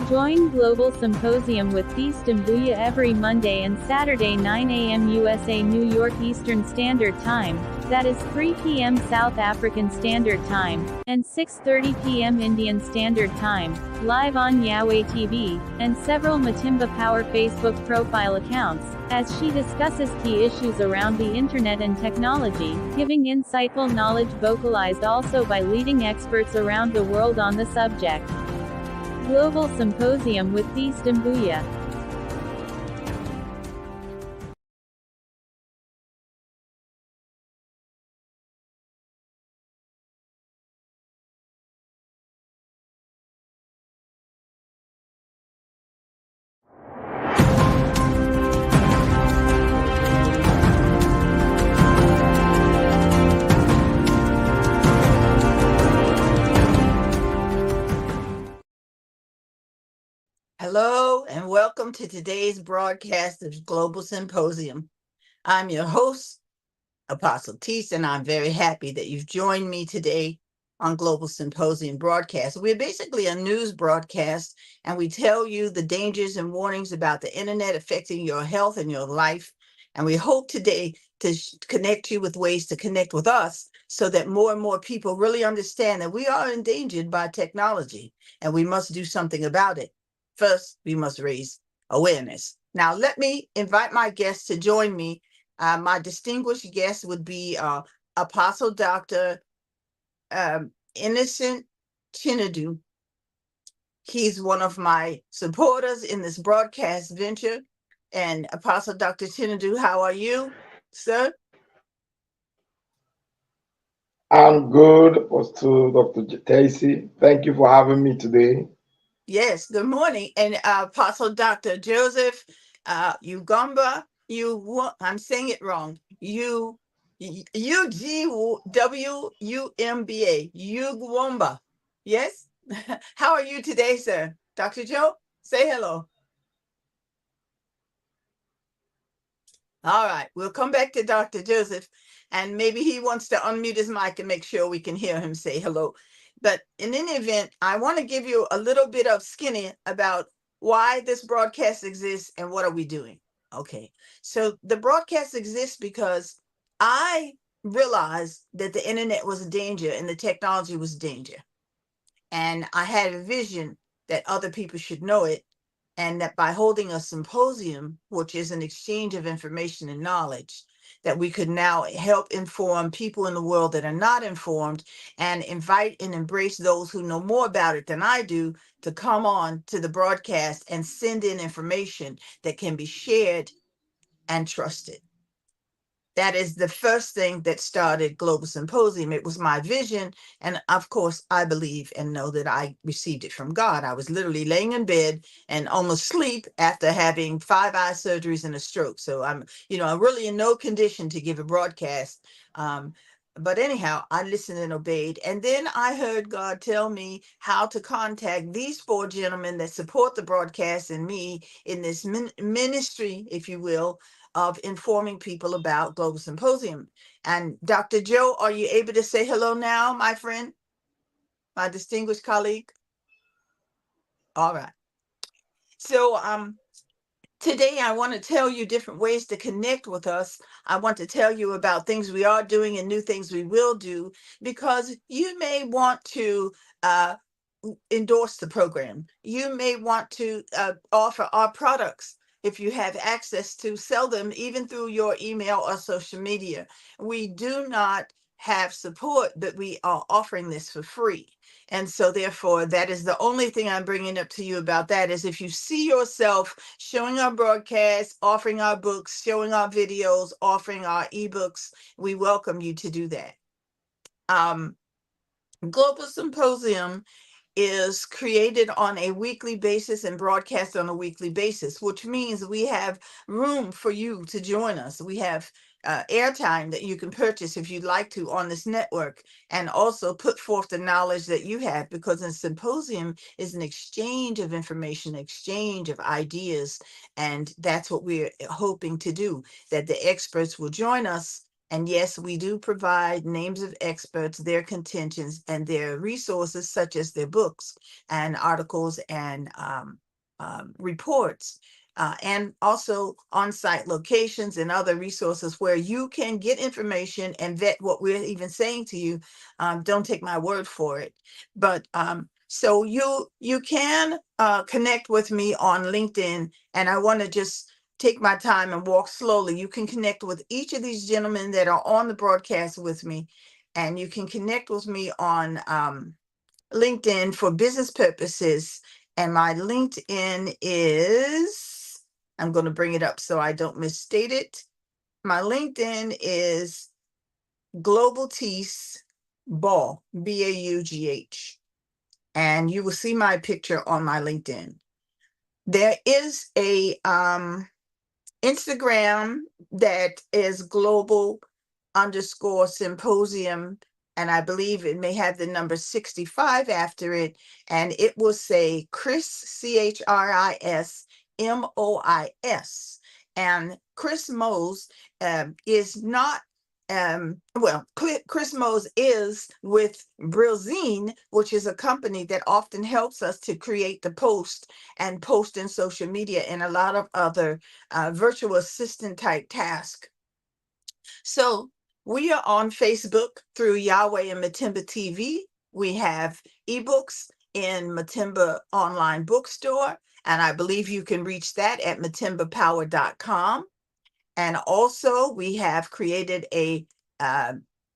Join Global Symposium with Thiess Dumbuya every Monday and Saturday 9 a.m. USA New York Eastern Standard Time, that is 3 p.m. South African Standard Time, and 6:30 p.m. Indian Standard Time, live on Yahweh TV, and several Matimba Power Facebook profile accounts, as she discusses key issues around the internet and technology, giving insightful knowledge vocalized also by leading experts around the world on the subject. Global Symposium with Thiess Dumbuya. Hello and welcome to today's broadcast of Global Symposium. I'm your host, Apostle Thiess, and I'm very happy that you've joined me today on Global Symposium broadcast. We're basically a news broadcast, and we tell you the dangers and warnings about the internet affecting your health and your life. And we hope today to connect you with ways to connect with us so that more and more people really understand that we are endangered by technology and we must do something about it. First, we must raise awareness. Now, let me invite my guests to join me. My distinguished guest would be Apostle Dr. Innocent Chinedu. He's one of my supporters in this broadcast venture. And Apostle Dr. Chinedu, how are you, sir? I'm good, Apostle Dr. Thiess. Thank you for having me today. Yes, good morning. And Apostle Dr. Joseph Ugomba, I'm saying it wrong. Ugwumba, Ugwumba. Yes? How are you today, sir? Dr. Joe, say hello. All right, we'll come back to Dr. Joseph, and maybe he wants to unmute his mic and make sure we can hear him say hello. But in any event, I want to give you a little bit of skinny about why this broadcast exists and what are we doing. Okay, so the broadcast exists because I realized that the internet was a danger and the technology was a danger. And I had a vision that other people should know it, and that by holding a symposium, which is an exchange of information and knowledge, that we could now help inform people in the world that are not informed and invite and embrace those who know more about it than I do to come on to the broadcast and send in information that can be shared and trusted. That is the first thing that started Global Symposium. It was my vision. And of course, I believe and know that I received it from God. I was literally laying in bed and almost asleep after having 5 eye surgeries and a stroke. So I'm really in no condition to give a broadcast. But anyhow, I listened and obeyed. And then I heard God tell me how to contact these 4 gentlemen that support the broadcast and me in this ministry, if you will, of informing people about Global Symposium. And Dr. Joe, are you able to say hello now, my friend, my distinguished colleague? All right. So today I want to tell you different ways to connect with us. I want to tell you about things we are doing and new things we will do, because you may want to endorse the program. You may want to offer our products if you have access to sell them, even through your email or social media. We do not have support, but we are offering this for free. And so therefore, that is the only thing I'm bringing up to you about that, is if you see yourself showing our broadcasts, offering our books, showing our videos, offering our ebooks, we welcome you to do that. Global Symposium is created on a weekly basis and broadcast on a weekly basis, which means we have room for you to join us. We have airtime that you can purchase if you'd like to on this network, and also put forth the knowledge that you have, because a symposium is an exchange of information, exchange of ideas, and that's what we're hoping to do, that the experts will join us And yes, we do provide names of experts, their contentions, and their resources, such as their books and articles and reports, and also on-site locations and other resources where you can get information and vet what we're even saying to you. Don't take my word for it. But so you can connect with me on LinkedIn, and I want to just take my time and walk slowly. You can connect with each of these gentlemen that are on the broadcast with me, and you can connect with me on LinkedIn for business purposes. And my LinkedIn is, I'm going to bring it up so I don't misstate it. My LinkedIn is Global Thiess Ball, Baugh. And you will see my picture on my LinkedIn. There is a Instagram that is global_symposium, and I believe it may have the number 65 after it, and it will say Chris, CHRISMOIS. And Chris Mose is not Chris Mose is with Brilzine, which is a company that often helps us to create the post and post in social media and a lot of other virtual assistant type task. So we are on Facebook through Yahweh and Matimba TV. We have ebooks in Matimba online bookstore, and I believe you can reach that at matimbapower.com. And also we have created a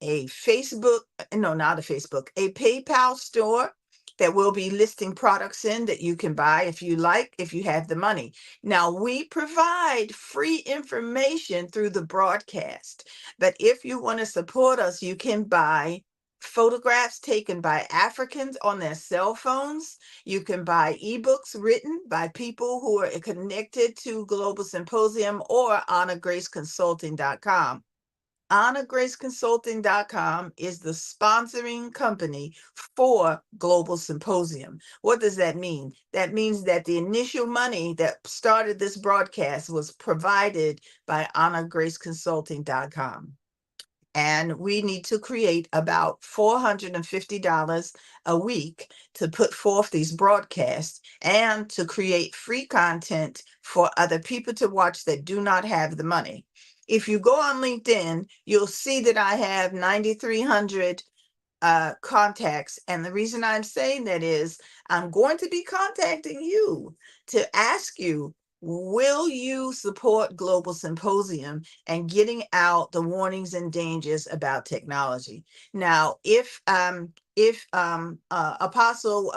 Facebook, no, not a Facebook, a PayPal store that will be listing products in that you can buy if you like, if you have the money. Now, we provide free information through the broadcast, but if you want to support us, you can buy photographs taken by Africans on their cell phones. You can buy ebooks written by people who are connected to Global Symposium or HonorGraceConsulting.com. HonorGraceConsulting.com is the sponsoring company for Global Symposium. What does that mean? That means that the initial money that started this broadcast was provided by HonorGraceConsulting.com. And we need to create about $450 a week to put forth these broadcasts and to create free content for other people to watch that do not have the money. If you go on LinkedIn, you'll see that I have 9,300 contacts. And the reason I'm saying that is I'm going to be contacting you to ask you, will you support Global Symposium and getting out the warnings and dangers about technology? Now, if Apostle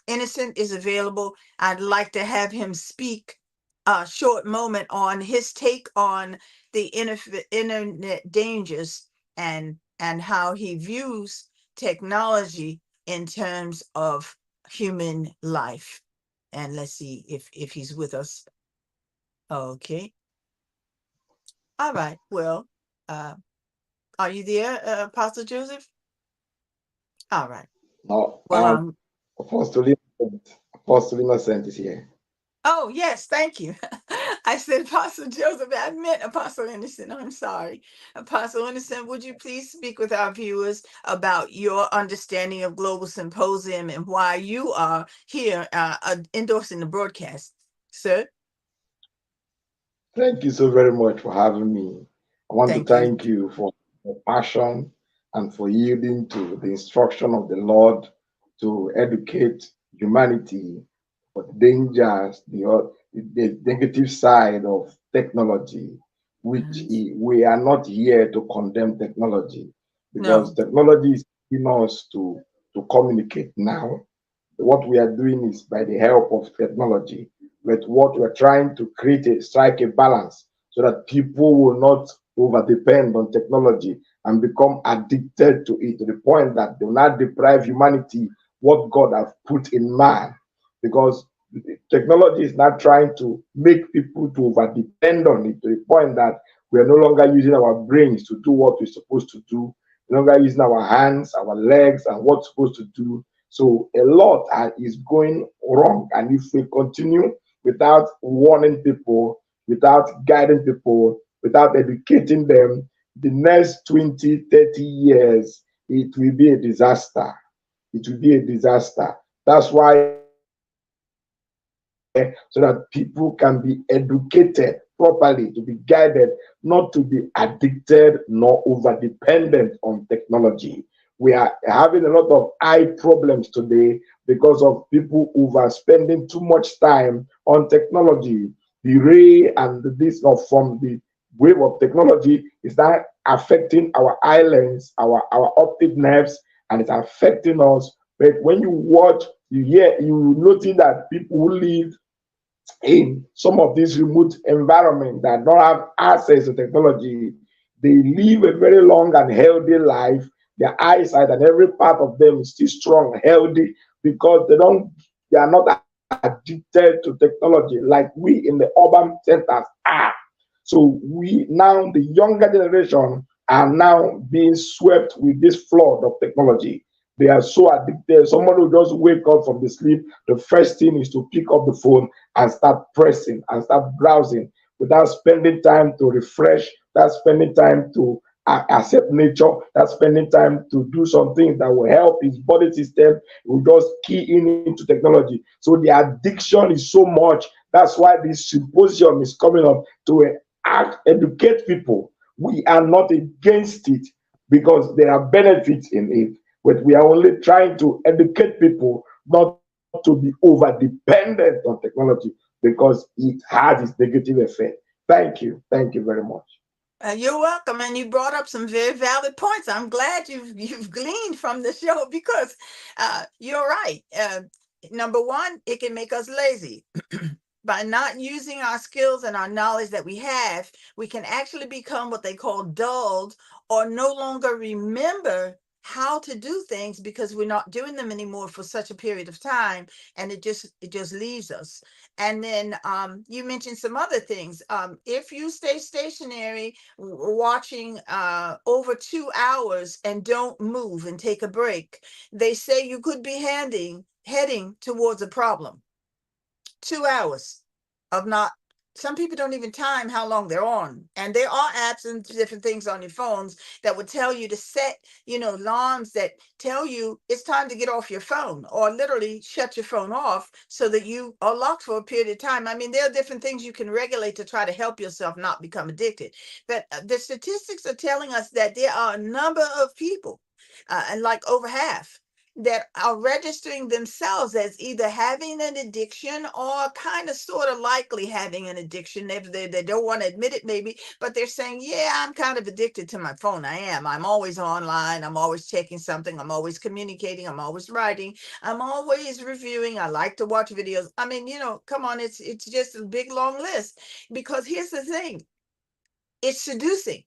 Innocent is available, I'd like to have him speak a short moment on his take on the internet dangers and how he views technology in terms of human life. And let's see if he's with us. Okay. All right. Well, are you there, Apostle Joseph? All right. No, Well, Apostle Innocent. Apostle Innocent is here. oh, yes, thank you. I said Apostle Joseph, I meant Apostle Innocent. I'm sorry. Apostle Innocent, would you please speak with our viewers about your understanding of Global Symposium and why you are here endorsing the broadcast, sir? Thank you so very much for having me. I want to Thank you. thank you for your passion and for yielding to the instruction of the Lord to educate humanity for the dangers, the negative side of technology, which we are not here to condemn technology because No, technology is helping us to communicate now. What we are doing is by the help of technology, but what we're trying to create strike a balance so that people will not over depend on technology and become addicted to it to the point that they will not deprive humanity what God has put in man. Because technology is not trying to make people to over depend on it to the point that we are no longer using our brains to do what we're supposed to do, no longer using our hands, our legs, and what's supposed to do. So a lot is going wrong. And if we continue without warning people, without guiding people, without educating them, the next 20, 30 years, it will be a disaster. It will be a disaster. That's why so that people can be educated properly, to be guided, not to be addicted nor over dependent on technology. We are having a lot of eye problems today because of people overspending too much time on technology. The ray and this from the wave of technology is that affecting our eye lens, our optic nerves, and it's affecting us. But when you watch, you hear, you notice that people who live in some of these remote environments that don't have access to technology, they live a very long and healthy life. Their eyesight and every part of them is still strong, healthy, because they are not addicted to technology like we in the urban centers are. So we now, the younger generation, are now being swept with this flood of technology. They are so addicted. Someone who just wake up from the sleep, the first thing is to pick up the phone and start pressing and start browsing without spending time to refresh, without spending time to accept nature, without spending time to do something that will help his body system. We just key in into technology. So the addiction is so much. That's why this symposium is coming up to educate people. We are not against it because there are benefits in it, but we are only trying to educate people not to be over dependent on technology because it has its negative effect. Thank you. Thank you very much. You're welcome, and you brought up some very valid points. I'm glad you've gleaned from the show because you're right. Number one, it can make us lazy. By not using our skills and our knowledge that we have, we can actually become what they call dulled or no longer remember how to do things because we're not doing them anymore for such a period of time, and it just leaves us. And then you mentioned some other things. If you stay stationary watching over 2 hours and don't move and take a break, they say you could be heading towards a problem. 2 hours of not, some people don't even time how long they're on. And there are apps and different things on your phones that would tell you to set, alarms that tell you it's time to get off your phone, or literally shut your phone off so that you are locked for a period of time. I mean, there are different things you can regulate to try to help yourself not become addicted. But the statistics are telling us that there are a number of people, and like over half, that are registering themselves as either having an addiction or kind of sort of likely having an addiction. They don't want to admit it maybe, but they're saying, yeah, I'm kind of addicted to my phone. I am. I'm always online. I'm always checking something. I'm always communicating. I'm always writing. I'm always reviewing. I like to watch videos. I mean, come on, it's just a big long list, because here's the thing. It's seducing.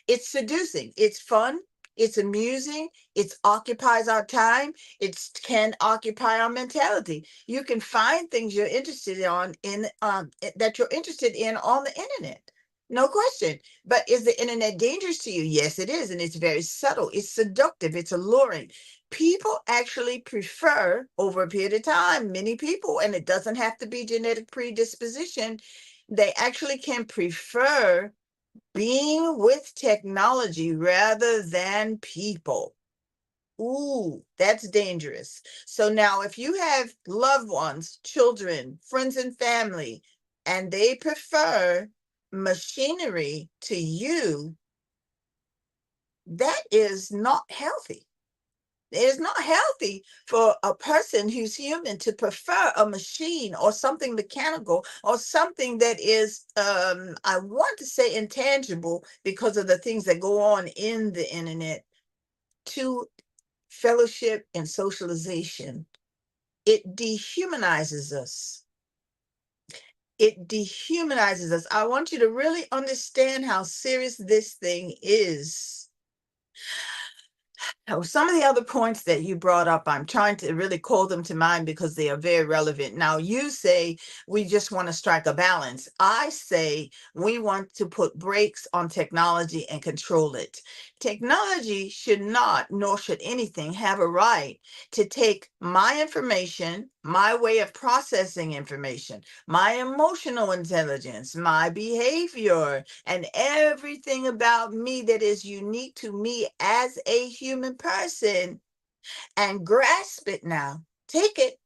It's seducing. It's fun. It's amusing. It occupies our time. It can occupy our mentality. You can find things you're interested that you're interested in on the internet. No question. But is the internet dangerous to you? Yes, it is. And it's very subtle. It's seductive. It's alluring. People actually prefer, over a period of time, many people, and it doesn't have to be genetic predisposition, they actually can prefer being with technology rather than people. Ooh, that's dangerous. So now, if you have loved ones, children, friends, and family, and they prefer machinery to you, that is not healthy. It is not healthy for a person who's human to prefer a machine or something mechanical or something that is, I want to say, intangible because of the things that go on in the internet, to fellowship and socialization. It dehumanizes us. It dehumanizes us. I want you to really understand how serious this thing is. Now, some of the other points that you brought up, I'm trying to really call them to mind because they are very relevant. Now, you say we just want to strike a balance. I say we want to put brakes on technology and control it. Technology should not, nor should anything, have a right to take my information, my way of processing information, my emotional intelligence, my behavior, and everything about me that is unique to me as a human person, and grasp it now, take it,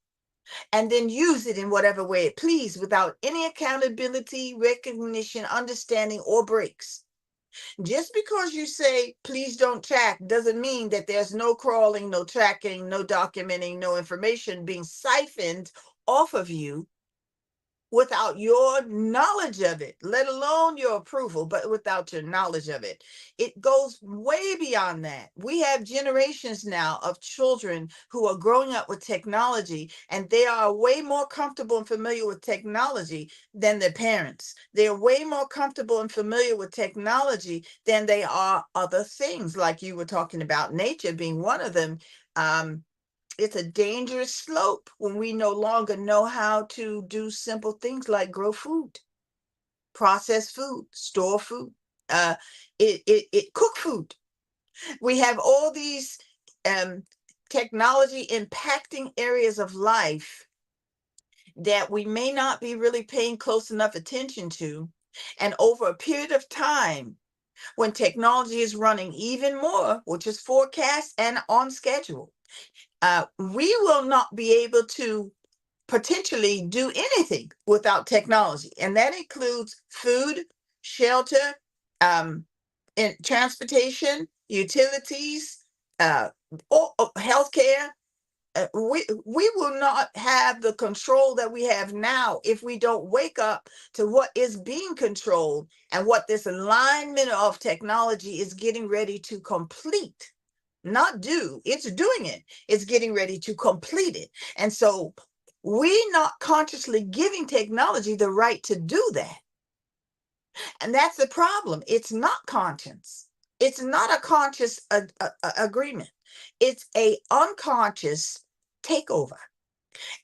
and then use it in whatever way it please without any accountability, recognition, understanding, or breaks. Just because you say, please don't track, doesn't mean that there's no crawling, no tracking, no documenting, no information being siphoned off of you without your knowledge of it, let alone your approval, but without your knowledge of it. It goes way beyond that. We have generations now of children who are growing up with technology, and they are way more comfortable and familiar with technology than their parents. They're way more comfortable and familiar with technology than they are other things, like you were talking about, nature being one of them. It's a dangerous slope when we no longer know how to do simple things like grow food, process food, store food, cook food. We have all these technology impacting areas of life that we may not be really paying close enough attention to. And over a period of time, when technology is running even more, which is forecast and on schedule, we will not be able to potentially do anything without technology. And that includes food, shelter, and transportation, utilities, healthcare. We will not have the control that we have now if we don't wake up to what is being controlled and what this alignment of technology is getting ready to complete. Not do, it's doing it. It's getting ready to complete it. And so we're not consciously giving technology the right to do that. And that's the problem. It's not conscious. It's not a conscious agreement. It's a unconscious takeover.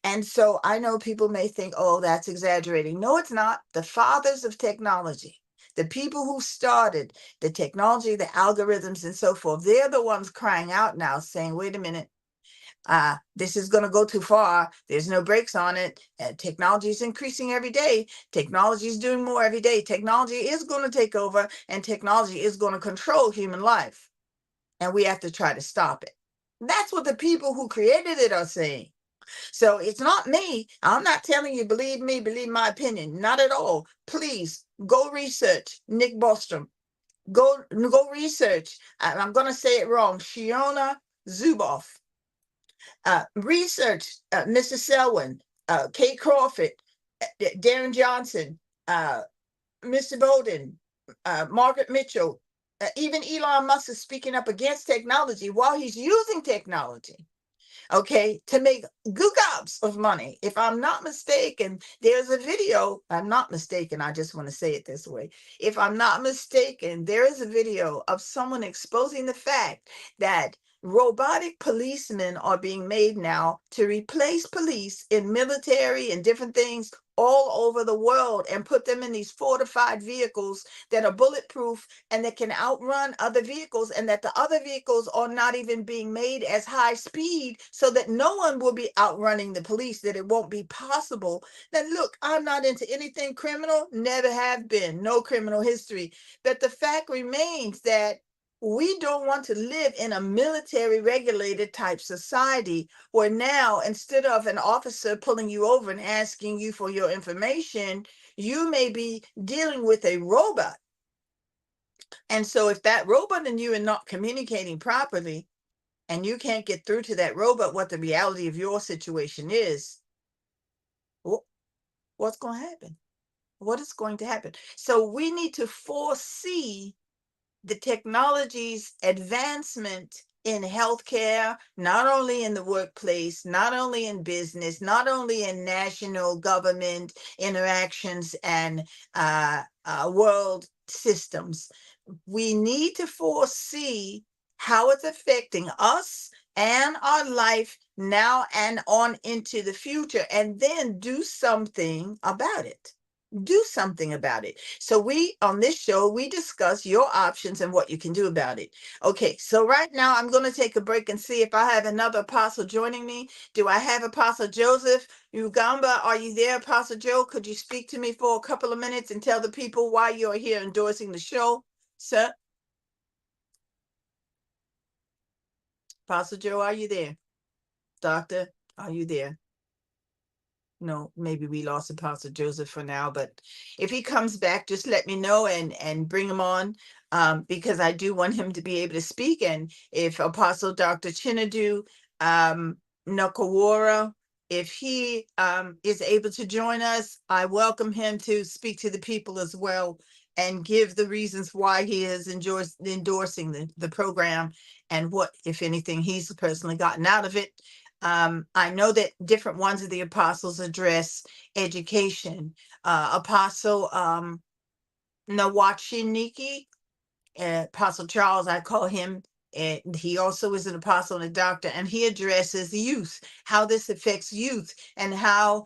And so I know people may think, oh, that's exaggerating. No, it's not. The fathers of technology, the people who started the technology, the algorithms, and so forth, they're the ones crying out now saying, wait a minute, this is going to go too far. There's no brakes on it. Technology is increasing every day. Technology is doing more every day. Technology is going to take over, and technology is going to control human life. And we have to try to stop it. That's what the people who created it are saying. So it's not me. I'm not telling you, believe me, believe my opinion. Not at all. Please go research Nick Bostrom. Go research. I'm going to say it wrong. Shiona Zuboff. Research Mr. Selwyn, Kate Crawford, Darren Johnson, Mr. Bowden, Margaret Mitchell. Even Elon Musk is speaking up against technology while he's using technology, okay, to make gobs of money. If I'm not mistaken, there's a video. I'm not mistaken. I just want to say it this way. If I'm not mistaken, there is a video of someone exposing the fact that robotic policemen are being made now to replace police in military and different things all over the world, and put them in these fortified vehicles that are bulletproof and that can outrun other vehicles, and that the other vehicles are not even being made as high speed so that no one will be outrunning the police, that it won't be possible. Now, look, I'm not into anything criminal, never have been, no criminal history. But the fact remains that we don't want to live in a military regulated type society where now, instead of an officer pulling you over and asking you for your information, you may be dealing with a robot. And so if that robot and you are not communicating properly, and you can't get through to that robot what the reality of your situation is, what's going to happen? What is going to happen? So we need to foresee the technology's advancement in healthcare, not only in the workplace, not only in business, not only in national government interactions and world systems. We need to foresee how it's affecting us and our life now and on into the future, and then do something about it. do something about it. So on this show, we discuss your options and what you can do about it. Okay, so right now I'm going to take a break and see if I have another apostle joining me. Do I have Apostle Joseph Ugamba? Are you there, Apostle Joe? Could you speak to me for a couple of minutes and tell the people why you're here endorsing the show, sir? Apostle Joe, are you there? Doctor, are you there? No, maybe we lost Apostle Joseph for now, but if he comes back, just let me know and bring him on, because I do want him to be able to speak. And if Apostle Dr. Chinadu Nakawara, if he is able to join us, I welcome him to speak to the people as well and give the reasons why he is endorsing the program and what, if anything, he's personally gotten out of it. I know that different ones of the apostles address education. Apostle Nawachiniki, Apostle Charles, I call him, and he also is an apostle and a doctor, and he addresses youth, how this affects youth, and how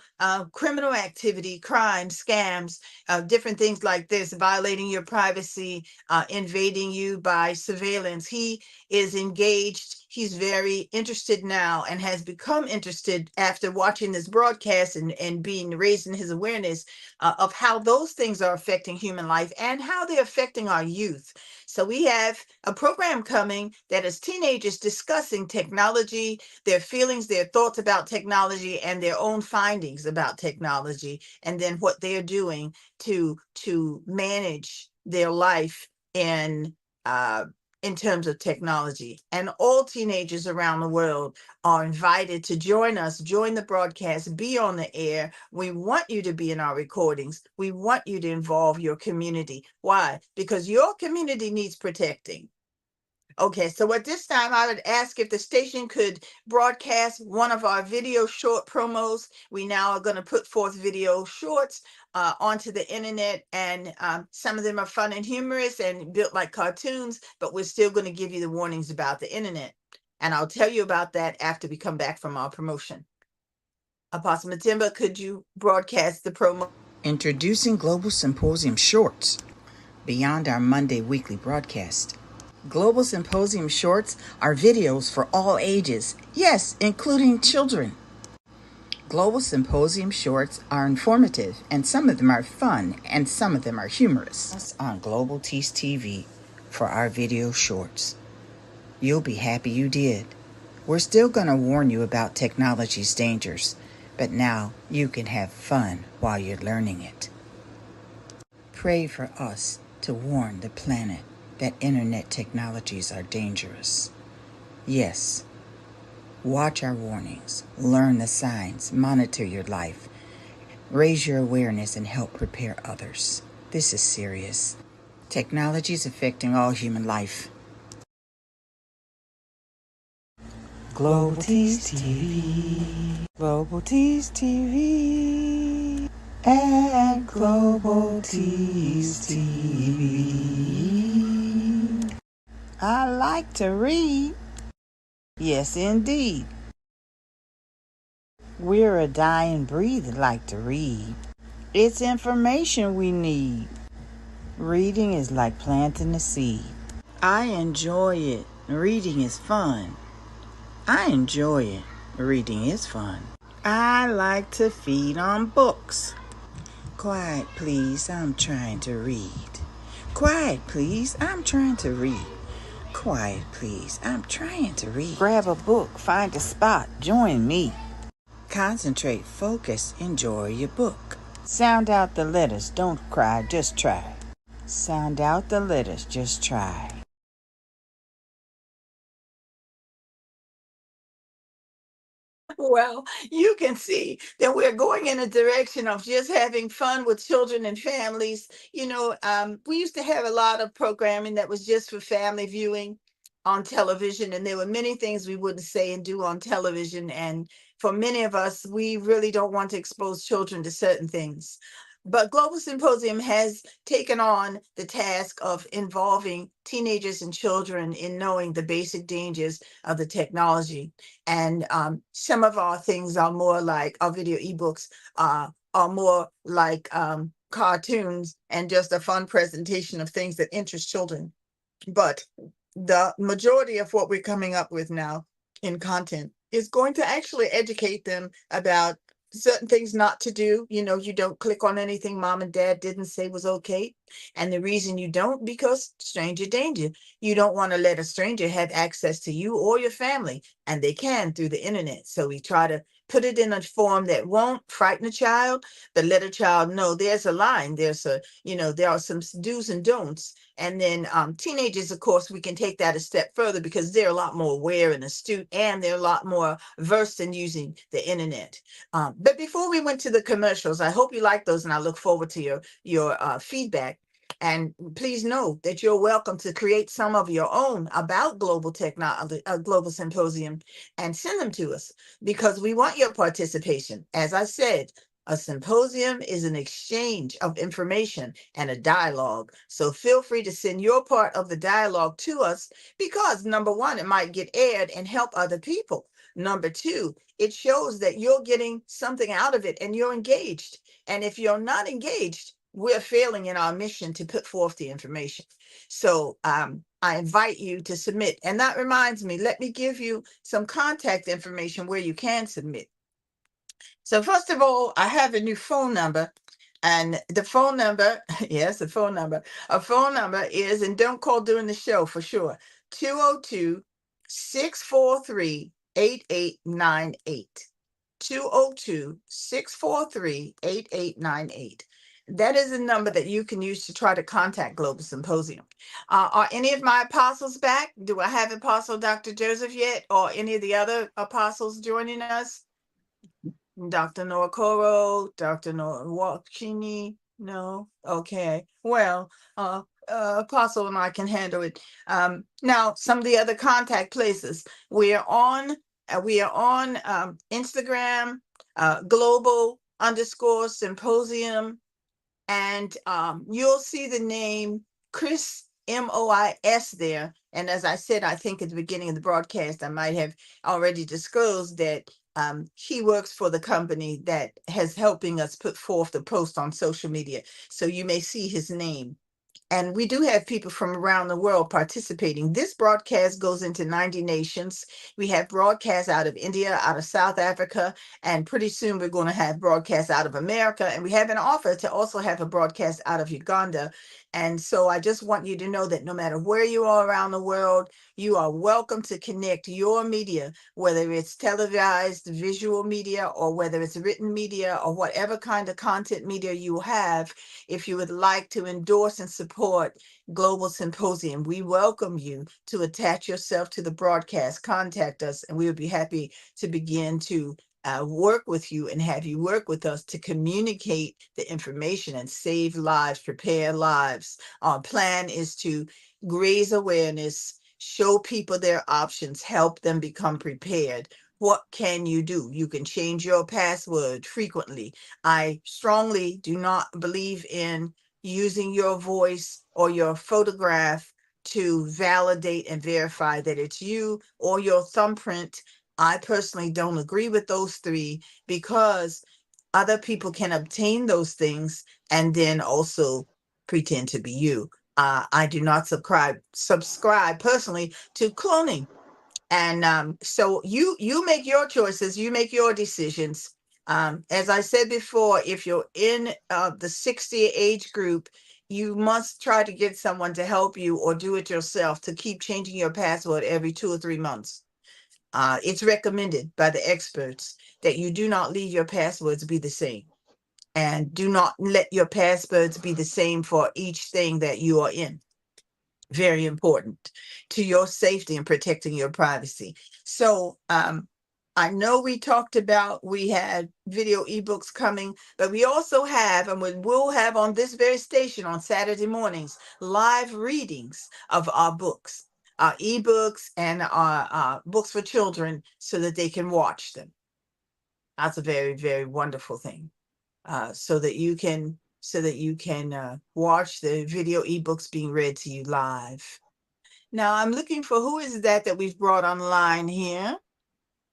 criminal activity, crime, scams, different things like this, violating your privacy, invading you by surveillance. He is engaged. He's very interested now and has become interested after watching this broadcast and being raised in his awareness of how those things are affecting human life and how they're affecting our youth. So we have a program coming that is teenagers discussing technology, their feelings, their thoughts about technology, and their own findings about technology, and then what they're doing to manage their life in terms of technology. And all teenagers around the world are invited to join us, join the broadcast, be on the air. We want you to be in our recordings. We want you to involve your community. Why? Because your community needs protecting. Okay, so at this time, I would ask if the station could broadcast one of our video short promos. We now are going to put forth video shorts onto the internet, and some of them are fun and humorous and built like cartoons, but we're still going to give you the warnings about the internet. And I'll tell you about that after we come back from our promotion. Apostle Matimba, could you broadcast the promo? Introducing Global Symposium Shorts, beyond our Monday weekly broadcast. Global Symposium Shorts are videos for all ages, yes, including children. Global Symposium Shorts are informative, and some of them are fun, and some of them are humorous. Us on Global Thiess TV for our video shorts. You'll be happy you did. We're still going to warn you about technology's dangers, but now you can have fun while you're learning it. Pray for us to warn the planet that internet technologies are dangerous. Yes, watch our warnings, learn the signs, monitor your life, raise your awareness, and help prepare others. This is serious. Technology is affecting all human life. Global Thiess TV, Global Thiess TV, and Global Thiess TV. I like to read. Yes, indeed. We're a dying breed that like to read. It's information we need. Reading is like planting a seed. I enjoy it. Reading is fun. I enjoy it. Reading is fun. I like to feed on books. Quiet, please. I'm trying to read. Quiet, please. I'm trying to read. Quiet, please. I'm trying to read. Grab a book. Find a spot. Join me. Concentrate, focus, enjoy your book. Sound out the letters. Don't cry, just try. Sound out the letters. Just try. Well, you can see that we're going in a direction of just having fun with children and families. You know, we used to have a lot of programming that was just for family viewing on television, and there were many things we wouldn't say and do on television. And for many of us, we really don't want to expose children to certain things. But Global Symposium has taken on the task of involving teenagers and children in knowing the basic dangers of the technology. And some of our things are more like our video ebooks are more like cartoons and just a fun presentation of things that interest children. But the majority of what we're coming up with now in content is going to actually educate them about certain things not to do. You know, you don't click on anything mom and dad didn't say was okay. And the reason you don't, because stranger danger. You don't want to let a stranger have access to you or your family, and they can through the internet. So we try to put it in a form that won't frighten a child, but let a child know there's a line, there's a, you know, there are some do's and don'ts. And then teenagers, of course, we can take that a step further because they're a lot more aware and astute, and they're a lot more versed in using the internet. But before we went to the commercials, I hope you like those, and I look forward to your feedback. And please know that you're welcome to create some of your own about global technology, global symposium, and send them to us because we want your participation. As I said, a symposium is an exchange of information and a dialogue. So feel free to send your part of the dialogue to us because number one, it might get aired and help other people. Number two, it shows that you're getting something out of it and you're engaged. And if you're not engaged, we're failing in our mission to put forth the information. So I invite you to submit. And that reminds me, let me give you some contact information where you can submit. So first of all, I have a new phone number. And the phone number, yes, the phone number. A phone number is, and don't call during the show for sure, 202-643-8898. 202-643-8898. That is a number that you can use to try to contact Global Symposium. Are any of my apostles back? Do I have Apostle Dr. Joseph yet, or any of the other apostles joining us? Dr. Norokoro, Dr. Norwalkini? No? Okay. Well, Apostle and I can handle it. Now, some of the other contact places. We are on Instagram, global_symposium. And you'll see the name Chris MOIS there. And as I said, I think at the beginning of the broadcast, I might have already disclosed that he works for the company that has helping us put forth the post on social media. So you may see his name. And we do have people from around the world participating. This broadcast goes into 90 nations. We have broadcasts out of India, out of South Africa, and pretty soon we're going to have broadcasts out of America. And we have an offer to also have a broadcast out of Uganda. And so I just want you to know that no matter where you are around the world, you are welcome to connect your media, whether it's televised, visual media, or whether it's written media, or whatever kind of content media you have. If you would like to endorse and support Global Symposium, we welcome you to attach yourself to the broadcast. Contact us, and we would be happy to begin to work with you and have you work with us to communicate the information and save lives, prepare lives. Our plan is to raise awareness, show people their options, help them become prepared. What can you do? You can change your password frequently. I strongly do not believe in using your voice or your photograph to validate and verify that it's you, or your thumbprint. I personally don't agree with those three because other people can obtain those things and then also pretend to be you. I do not subscribe personally to cloning. And so you make your choices, you make your decisions. As I said before, if you're in the 60 age group, you must try to get someone to help you or do it yourself to keep changing your password every 2 or 3 months. It's recommended by the experts that you do not leave your passwords be the same. And do not let your passwords be the same for each thing that you are in. Very important to your safety and protecting your privacy. So I know we talked about, we had video ebooks coming, but we also have, and we will have on this very station on Saturday mornings, live readings of our books, our ebooks and our books for children so that they can watch them. That's a very, very wonderful thing. So that you can watch the video ebooks being read to you live. Now I'm looking for who is that we've brought online here.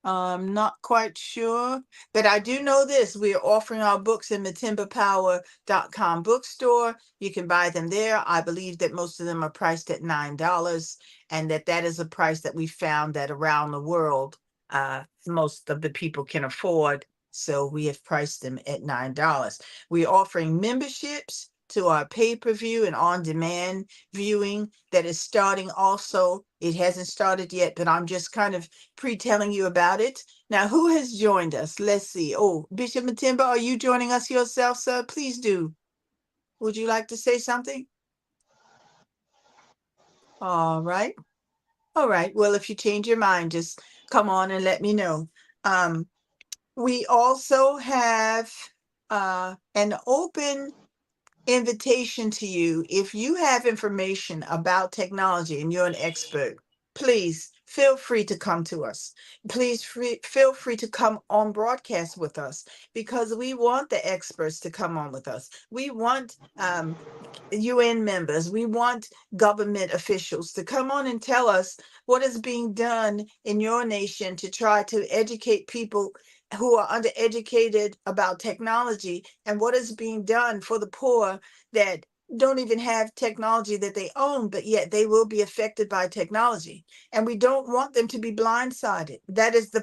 I'm not quite sure, but I do know this. We are offering our books in the timberpower.com bookstore. You can buy them there. I believe that most of them are priced at $9, and that is a price that we found that around the world, most of the people can afford. So we have priced them at $9. We're offering memberships to our pay-per-view and on-demand viewing that is starting also. It hasn't started yet, but I'm just kind of pre-telling you about it. Now, who has joined us? Let's see. Oh, Bishop Matimba, are you joining us yourself, sir? Please do. Would you like to say something? All right. All right. Well, if you change your mind, just come on and let me know. We also have an open invitation to you. If you have information about technology and you're an expert, please feel free to come to us. Please feel free to come on broadcast with us, because we want the experts to come on with us. We want UN members, we want government officials to come on and tell us what is being done in your nation to try to educate people who are undereducated about technology, and what is being done for the poor that don't even have technology that they own, but yet they will be affected by technology. And we don't want them to be blindsided. That is the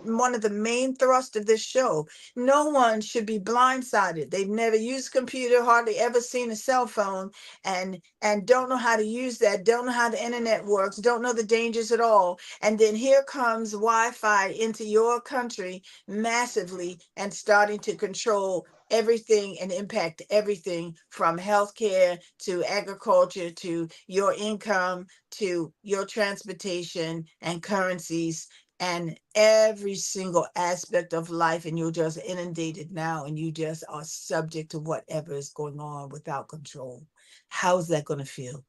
one of the main thrust of this show. No one should be blindsided. They've never used a computer, hardly ever seen a cell phone, and don't know how to use that, don't know how the internet works, don't know the dangers at all. And then here comes Wi-Fi into your country massively and starting to control everything and impact everything from healthcare to agriculture to your income to your transportation and currencies and every single aspect of life. And you're just inundated now, and you just are subject to whatever is going on without control. How's that going to feel?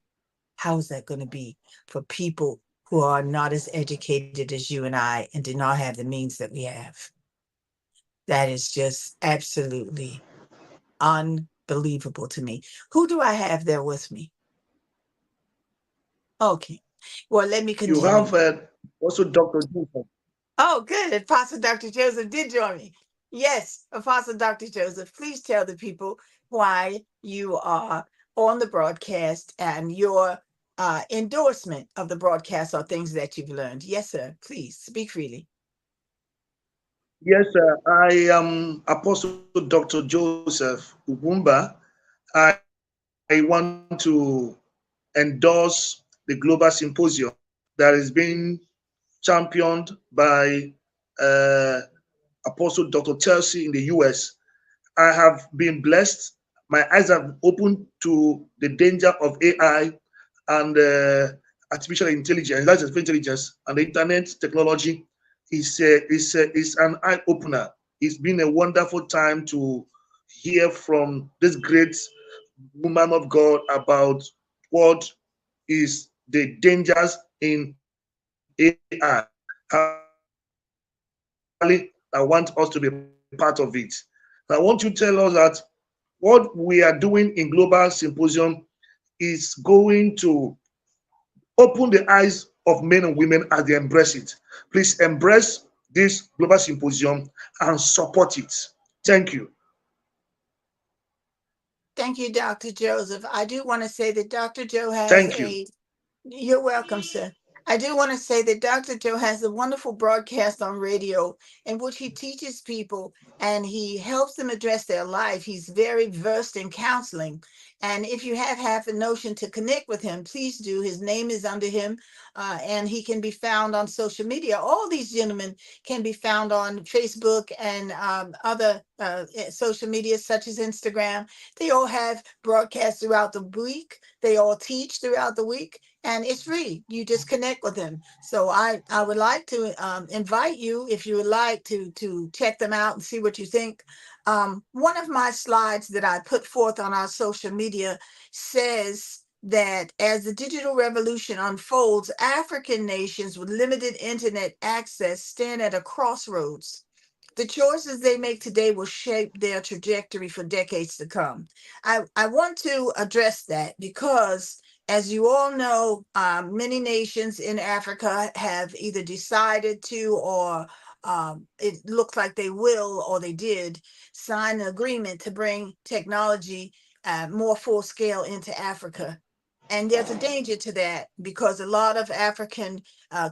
How's that going to be for people who are not as educated as you and I and do not have the means that we have? That is just absolutely unbelievable to me. Who do I have there with me? Okay. Well, let me You have continue. also Dr. Joseph. Oh, good. Apostle Dr. Joseph did join me. Yes, Apostle Dr. Joseph, please tell the people why you are on the broadcast and your endorsement of the broadcast or things that you've learned. Yes, sir. Please speak freely. Yes, sir. I am Apostle Dr. Joseph Ubumba. I want to endorse the Global Symposium that is being championed by uh, Apostle Dr. Thiess in the US. I have been blessed. My eyes have opened to the danger of AI and artificial intelligence, large artificial intelligence, and the internet technology is an eye opener. It's been a wonderful time to hear from this great woman of God about what is the dangers in AI. I want us to be part of it. I want you to tell us that what we are doing in Global Symposium is going to open the eyes of men and women as they embrace it. Please embrace this Global Symposium and support it. Thank you. Thank you, Dr. Joseph. I do want to say that Dr. Joe has Thank you. You're welcome, sir. I do want to say that Dr. Joe has a wonderful broadcast on radio in which he teaches people and he helps them address their life. He's very versed in counseling. And if you have half a notion to connect with him, please do. His name is under him, and he can be found on social media. All these gentlemen can be found on Facebook and other social media, such as Instagram. They all have broadcasts throughout the week. They all teach throughout the week, and it's free. You just connect with them. So I would like to invite you, if you would like to check them out and see what you think. One of my slides that I put forth on our social media says that as the digital revolution unfolds, African nations with limited internet access stand at a crossroads. The choices they make today will shape their trajectory for decades to come. I want to address that because As you all know, many nations in Africa have either decided to, or it looks like they will, or they did sign an agreement to bring technology more full scale into Africa. And there's a danger to that, because a lot of African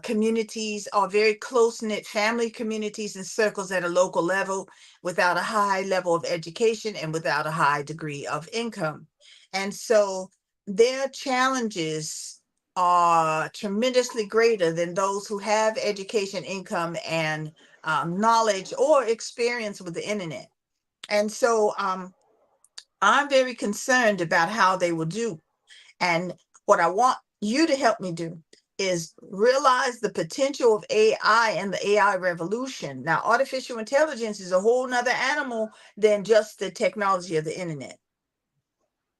communities are very close-knit family communities and circles at a local level, without a high level of education and without a high degree of income. And so their challenges are tremendously greater than those who have education, income, and knowledge or experience with the internet. And so I'm very concerned about how they will do. And what I want you to help me do is realize the potential of AI and the AI revolution. Now, artificial intelligence is a whole nother animal than just the technology of the internet.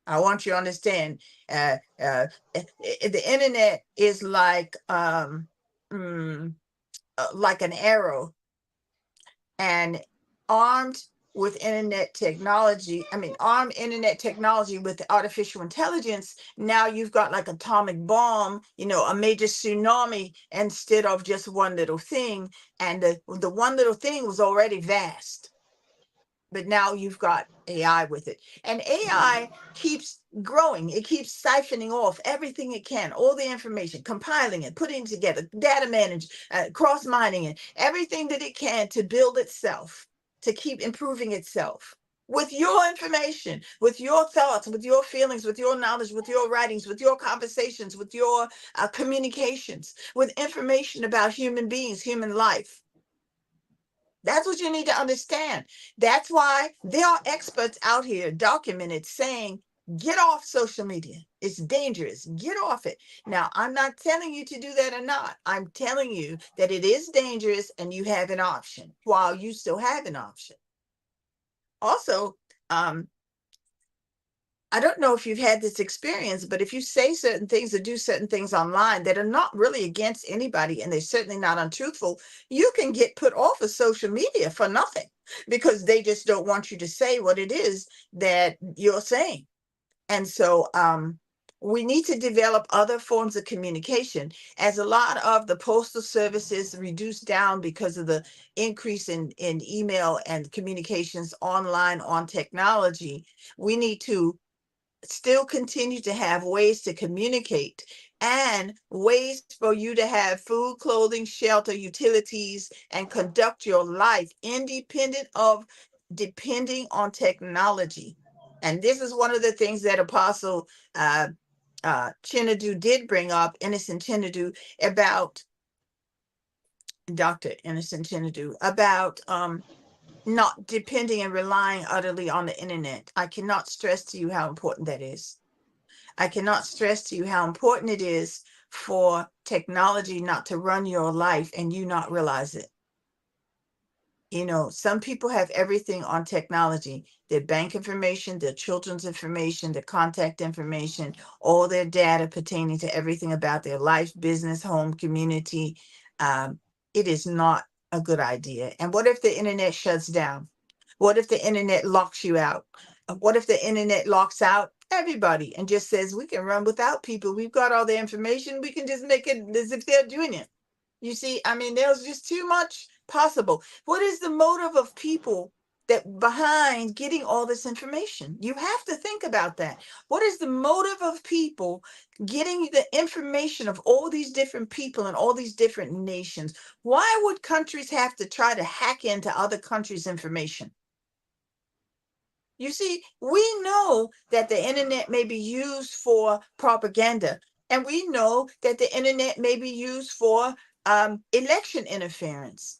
I want you to understand, the internet is like an arrow, and armed with internet technology, armed internet technology with artificial intelligence, now you've got like atomic bomb, a major tsunami instead of just one little thing. And the one little thing was already vast, but now you've got AI with it. And AI keeps growing. It keeps siphoning off everything it can, all the information, compiling it, putting it together, data manage, cross-mining it, everything that it can to build itself, to keep improving itself with your information, with your thoughts, with your feelings, with your knowledge, with your writings, with your conversations, with your communications, with information about human beings, human life. That's what you need to understand. That's why there are experts out here documented saying, get off social media. It's dangerous. Get off it. Now, I'm not telling you to do that or not. I'm telling you that it is dangerous and you have an option while you still have an option. Also, I don't know if you've had this experience, but if you say certain things or do certain things online that are not really against anybody, and they're certainly not untruthful, you can get put off of social media for nothing, because they just don't want you to say what it is that you're saying. And so we need to develop other forms of communication, as a lot of the postal services reduced down because of the increase in email and communications online on technology. We need to still continue to have ways to communicate, and ways for you to have food, clothing, shelter, utilities, and conduct your life independent of depending on technology. And this is one of the things that Apostle Chinadu did bring up, Innocent Chinadu, about Dr. Innocent Chinadu, about not depending and relying utterly on the internet. I cannot stress to you how important that is. I cannot stress to you how important it is for technology not to run your life and you not realize it. Some people have everything on technology: their bank information, their children's information, their contact information, all their data pertaining to everything about their life, business, home, community. It is not a good idea. And what if the internet shuts down? What if the internet locks you out? What if the internet locks out everybody and just says, we can run without people? We've got all the information. We can just make it as if they're doing it. You see, there's just too much possible. What is the motive of people that behind getting all this information? You have to think about that. What is the motive of people getting the information of all these different people and all these different nations? Why would countries have to try to hack into other countries' information? You see, we know that the internet may be used for propaganda, and we know that the internet may be used for election interference.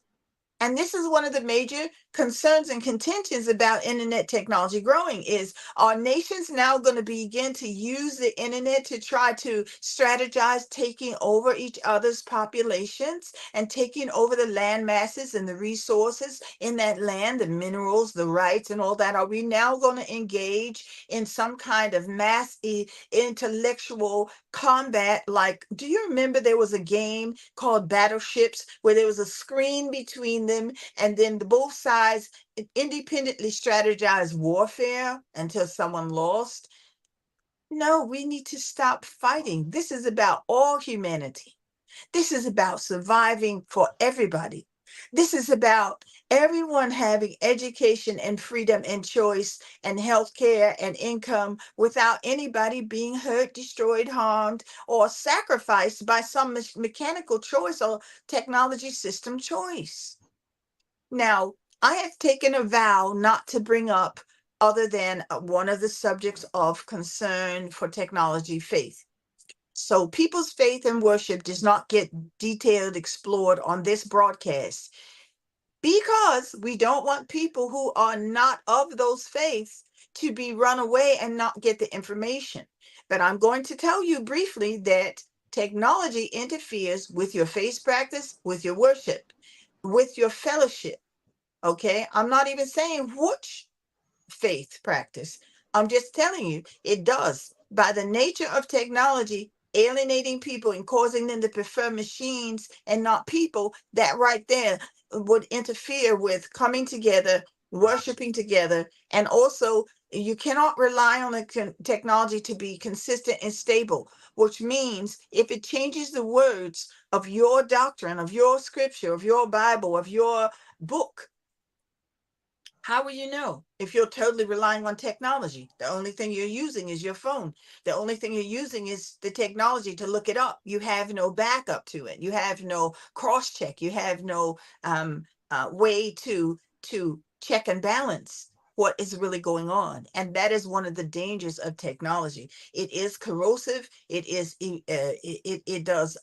And this is one of the major concerns and contentions about internet technology growing is, are nations now going to begin to use the internet to try to strategize taking over each other's populations and taking over the land masses and the resources in that land, the minerals, the rights, and all that? Are we now going to engage in some kind of mass intellectual combat? Like, do you remember there was a game called Battleships where there was a screen between them, and then both sides independently strategized warfare until someone lost? No, we need to stop fighting. This is about all humanity. This is about surviving for everybody. This is about everyone having education and freedom and choice and health care and income without anybody being hurt, destroyed, harmed, or sacrificed by some mechanical choice or technology system choice. Now, I have taken a vow not to bring up other than one of the subjects of concern for technology, faith. So people's faith and worship does not get detailed explored on this broadcast because we don't want people who are not of those faiths to be run away and not get the information. But I'm going to tell you briefly that technology interferes with your faith practice, with your worship, with your fellowship. Okay, I'm not even saying which faith practice. I'm just telling you, it does. By the nature of technology, alienating people and causing them to prefer machines and not people, that right there would interfere with coming together, worshiping together. And also, you cannot rely on the technology to be consistent and stable, which means if it changes the words of your doctrine, of your scripture, of your Bible, of your book, how will you know if you're totally relying on technology? The only thing you're using is your phone. The only thing you're using is the technology to look it up. You have no backup to it. You have no cross check. You have no way to check and balance what is really going on. And that is one of the dangers of technology. It is corrosive. It does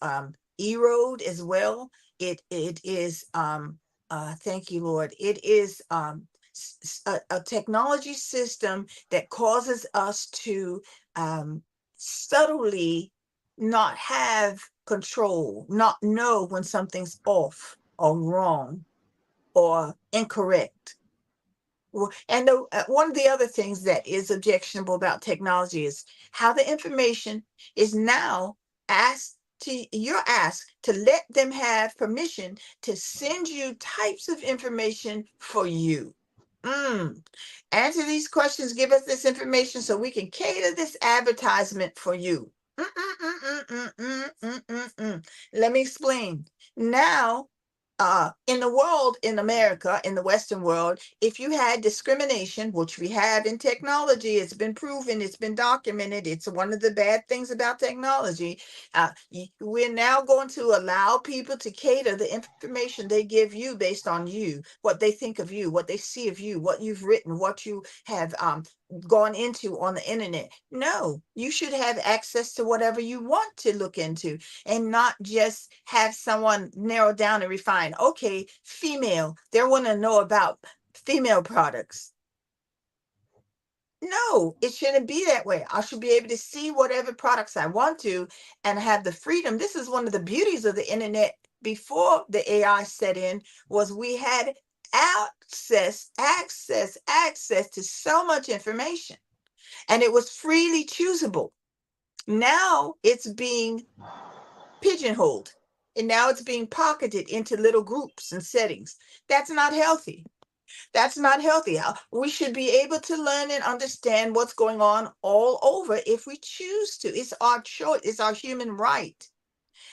erode as well. It is thank you, Lord. It is a technology system that causes us to subtly not have control, not know when something's off or wrong or incorrect. And one of the other things that is objectionable about technology is how the information is now you're asked to let them have permission to send you types of information for you. Answer these questions, give us this information so we can cater this advertisement for you. Let me explain. Now, in the world, in America, in the Western world, if you had discrimination, which we have in technology, it's been proven, it's been documented, it's one of the bad things about technology. We're now going to allow people to cater the information they give you based on you, what they think of you, what they see of you, what you've written, what you have gone into on the internet. No, you should have access to whatever you want to look into and not just have someone narrow down and refine. Okay, female, they want to know about female products. No, it shouldn't be that way. I should be able to see whatever products I want to and have the freedom. This is one of the beauties of the internet before the AI set in, was we had access to so much information, and it was freely choosable. Now it's being pigeonholed, and now it's being pocketed into little groups and settings. That's not healthy. That's not healthy. We should be able to learn and understand what's going on all over if we choose to. It's our choice. It's our human right.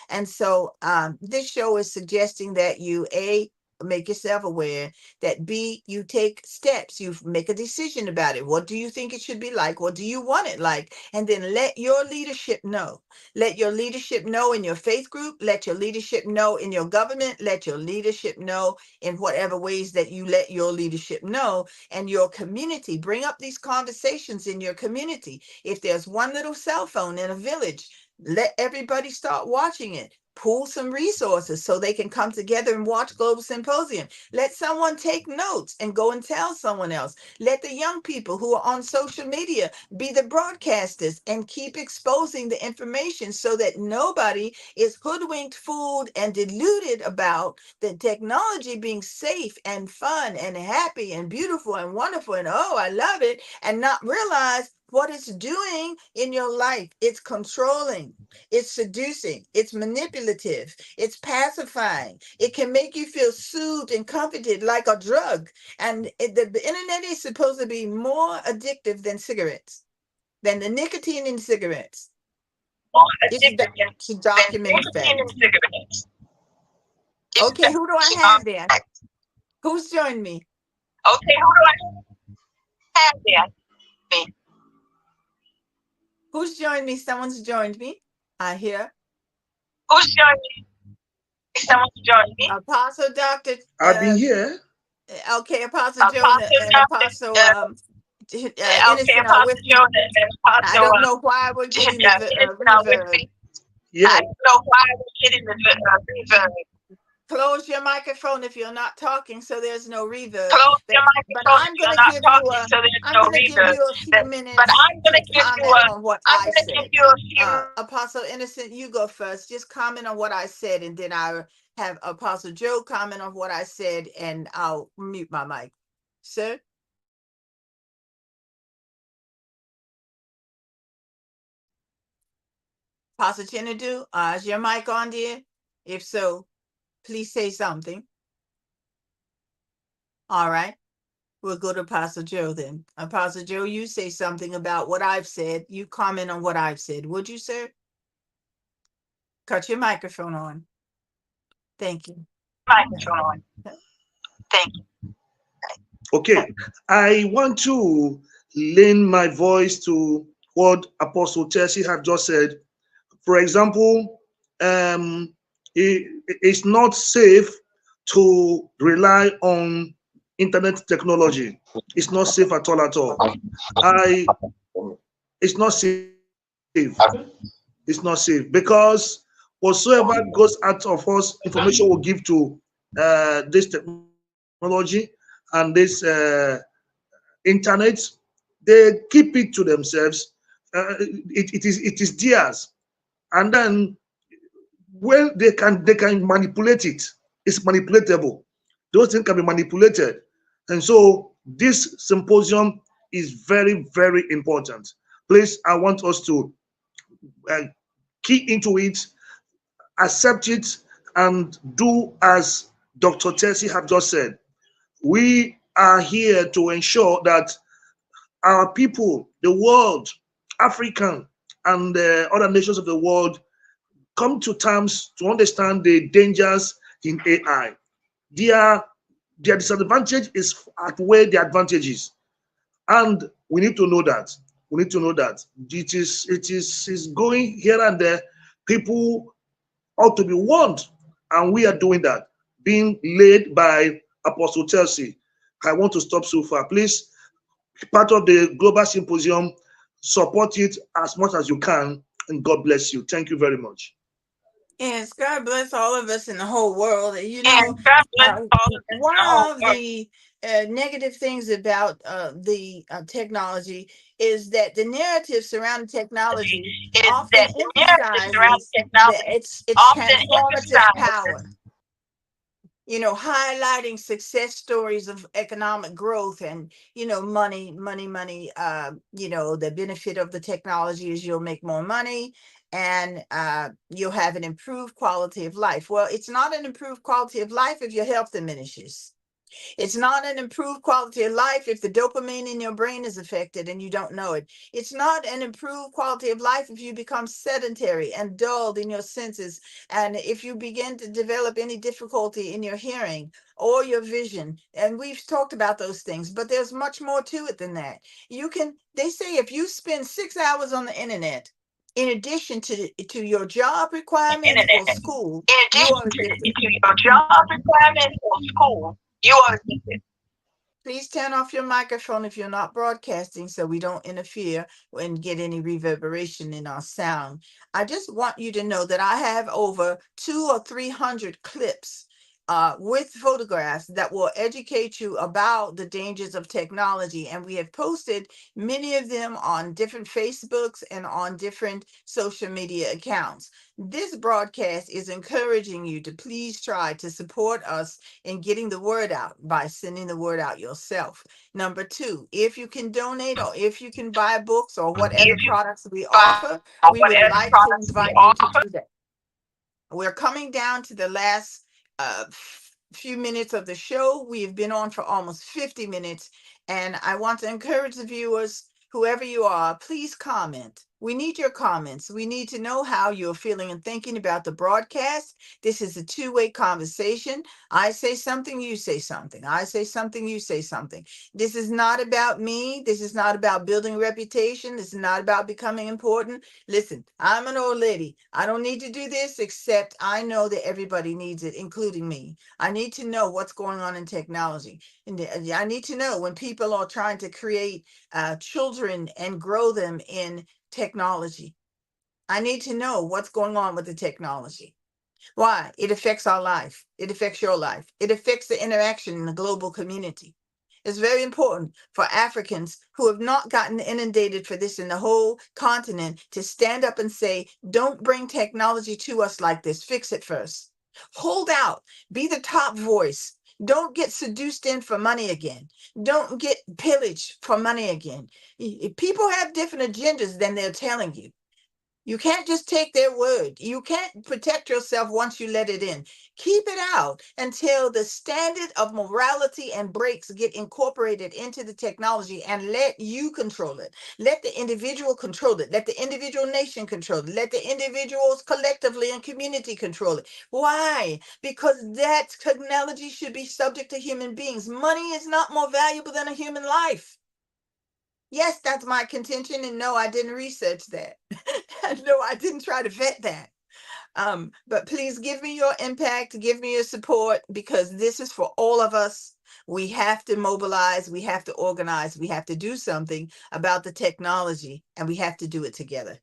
And so this show is suggesting that you, A, make yourself aware, that B, you take steps, you make a decision about it. What do you think it should be like? What do you want it like? And then let your leadership know. Let your leadership know in your faith group. Let your leadership know in your government. Let your leadership know in whatever ways that you let your leadership know, and your community. Bring up these conversations in your community. If there's one little cell phone in a village, let everybody start watching it. Pool some resources so they can come together and watch Global Symposium. Let someone take notes and go and tell someone else. Let the young people who are on social media be the broadcasters and keep exposing the information so that nobody is hoodwinked, fooled, and deluded about the technology being safe and fun and happy and beautiful and wonderful and oh, I love it, and not realize what it's doing in your life. It's controlling, it's seducing, it's manipulative, it's pacifying. It can make you feel soothed and comforted like a drug. And the internet is supposed to be more addictive than cigarettes. than the nicotine in cigarettes. More It's addictive to than documented nicotine fact. in cigarettes. Okay, who do I have there? Who's joined me? Okay, who do I have there? Me. Who's joined me? Someone's joined me. I hear. Who's joined me? Someone's joined me. Apostle Dr. I've been here. Okay, Apostle Joe and Apostle Okay, Innocent are with Apostle me. Joe and I Apostle don't know why we're getting the Innocent are with reverb. me. Yeah. I don't know why we're getting the reverb. Close your microphone if you're not talking, so there's no reverb. Close your But microphone I'm if you're gonna not give talking, you so there's I'm no gonna give reverb. you a few minutes But I'm gonna to give you comment on what I'm I gonna said. give you a few. Apostle Innocent, you go first. Just comment on what I said, and then I have Apostle Joe comment on what I said, and I'll mute my mic. Sir? Apostle Chinadu, is your mic on, dear? If so, please say something. All right. We'll go to Apostle Joe then. Apostle Joe, you say something about what I've said. You comment on what I've said. Would you, sir? Cut your microphone on. Thank you. Microphone on. Thank you. Okay. I want to lend my voice to what Apostle Thiess had just said. For example, it's not safe to rely on internet technology. It's not safe at all. It's not safe. It's not safe because whatsoever goes out of us, information will give to this technology and this internet. They keep it to themselves. It is theirs, and then when they can manipulate it. It's manipulatable. Those things can be manipulated, and so this symposium is very, very important. Please, I want us to key into it, accept it, and do as Dr. Thiess have just said. We are here to ensure that our people, the world, African, and other nations of the world come to terms to understand the dangers in AI. Their disadvantage is outweigh the advantages, and we need to know that. We need to know that it is going here and there. People ought to be warned, and we are doing that, being led by Apostle Thiess. I want to stop so far. Please, part of the Global Symposium, support it as much as you can, and God bless you. Thank you very much. Yes, God bless all of us in the whole world. You And know, God bless all of us in the one whole of world. the negative things about the technology is that the narrative surrounding technology Is often that the narrative around emphasizes technology its often transformative power. emphasizes You know, highlighting success stories of economic growth and, you know, money. You know, the benefit of the technology is you'll make more money and you'll have an improved quality of life. Well, it's not an improved quality of life if your health diminishes. It's not an improved quality of life if the dopamine in your brain is affected and you don't know it. It's not an improved quality of life if you become sedentary and dulled in your senses, and if you begin to develop any difficulty in your hearing or your vision. And we've talked about those things, but there's much more to it than that. They say if you spend 6 hours on the internet, in addition to your job requirements or internet. school, In you addition are addicted. to your job requirements or school, you are addicted. Please turn off your microphone if you're not broadcasting so we don't interfere and get any reverberation in our sound. I just want you to know that I have over 200 or 300 clips with photographs that will educate you about the dangers of technology. And we have posted many of them on different Facebooks and on different social media accounts. This broadcast is encouraging you to please try to support us in getting the word out by sending the word out yourself. Number two, if you can donate or if you can buy books or whatever products we offer, we would like to invite you to do that. We're coming down to the last few minutes of the show. We've been on for almost 50 minutes, and I want to encourage the viewers whoever you are, please comment. We need your comments. We need to know how you're feeling and thinking about the broadcast. This is a two-way conversation. I say something, you say something. I say something, you say something. This is not about me. This is not about building reputation. This is not about becoming important. Listen, I'm an old lady. I don't need to do this, except I know that everybody needs it, including me. I need to know what's going on in technology. And I need to know when people are trying to create children and grow them in technology. I need to know what's going on with the technology. Why? It affects our life. It affects your life. It affects the interaction in the global community. It's very important for Africans who have not gotten inundated for this in the whole continent to stand up and say, don't bring technology to us like this. Fix it first. Hold out. Be the top voice. Don't get seduced in for money again. Don't get pillaged for money again. If people have different agendas than they're telling you. You can't just take their word. You can't protect yourself once you let it in. Keep it out until the standard of morality and breaks get incorporated into the technology, and let you control it. Let the individual control it. Let the individual nation control it. Let the individuals collectively and community control it. Why? Because that technology should be subject to human beings. Money is not more valuable than a human life. Yes, that's my contention. And no, I didn't research that. No, I didn't try to vet that. But please give me your impact, give me your support, because this is for all of us. We have to mobilize, we have to organize, we have to do something about the technology, and we have to do it together.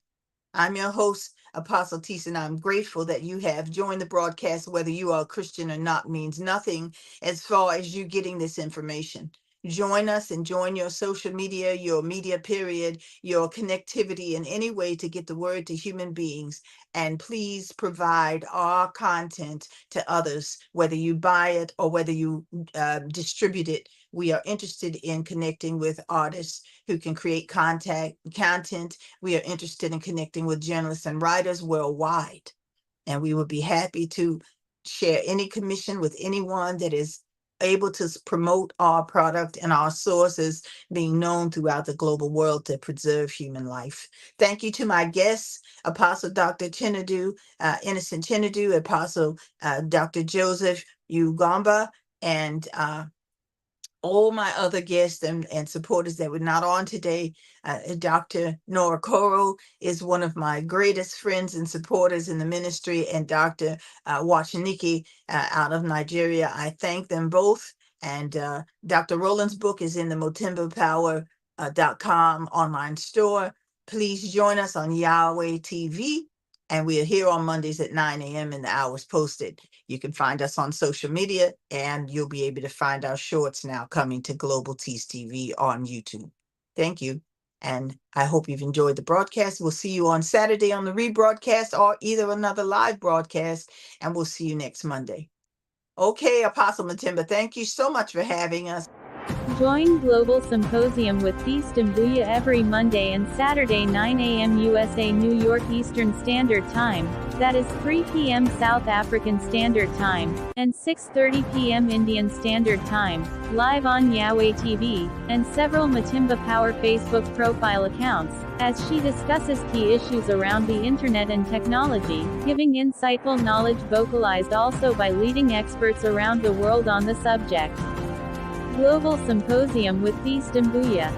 I'm your host, Apostle Thiess, and I'm grateful that you have joined the broadcast. Whether you are a Christian or not means nothing as far as you getting this information. Join us and join your social media, your media period, your connectivity in any way to get the word to human beings. And please provide our content to others, whether you buy it or whether you distribute it. We are interested in connecting with artists who can create content. We are interested in connecting with journalists and writers worldwide. And we would be happy to share any commission with anyone that is able to promote our product and our sources being known throughout the global world to preserve human life. Thank you to my guests, Apostle Dr. Chinedu, Innocent Chinedu, Apostle Dr. Joseph Ugamba, and all my other guests and supporters that were not on today. Dr. Nora Koro is one of my greatest friends and supporters in the ministry, and Dr. Wachiniki out of Nigeria. I thank them both. And Dr. Rowland's book is in the motimbapower.com online store. Please join us on Yahweh TV. And we are here on Mondays at 9 a.m. in the hours posted. You can find us on social media, and you'll be able to find our shorts now coming to Global Thiess TV on YouTube. Thank you. And I hope you've enjoyed the broadcast. We'll see you on Saturday on the rebroadcast or either another live broadcast, and we'll see you next Monday. Okay, Apostle Matimba, thank you so much for having us. Join Global Symposium with Thiess Dumbuya every Monday and Saturday 9 a.m. USA New York Eastern Standard Time, that is 3 p.m. South African Standard Time, and 6:30 p.m. Indian Standard Time, live on Yahweh TV, and several Matimba Power Facebook profile accounts, as she discusses key issues around the internet and technology, giving insightful knowledge vocalized also by leading experts around the world on the subject. Global Symposium with Thiess Dumbuya.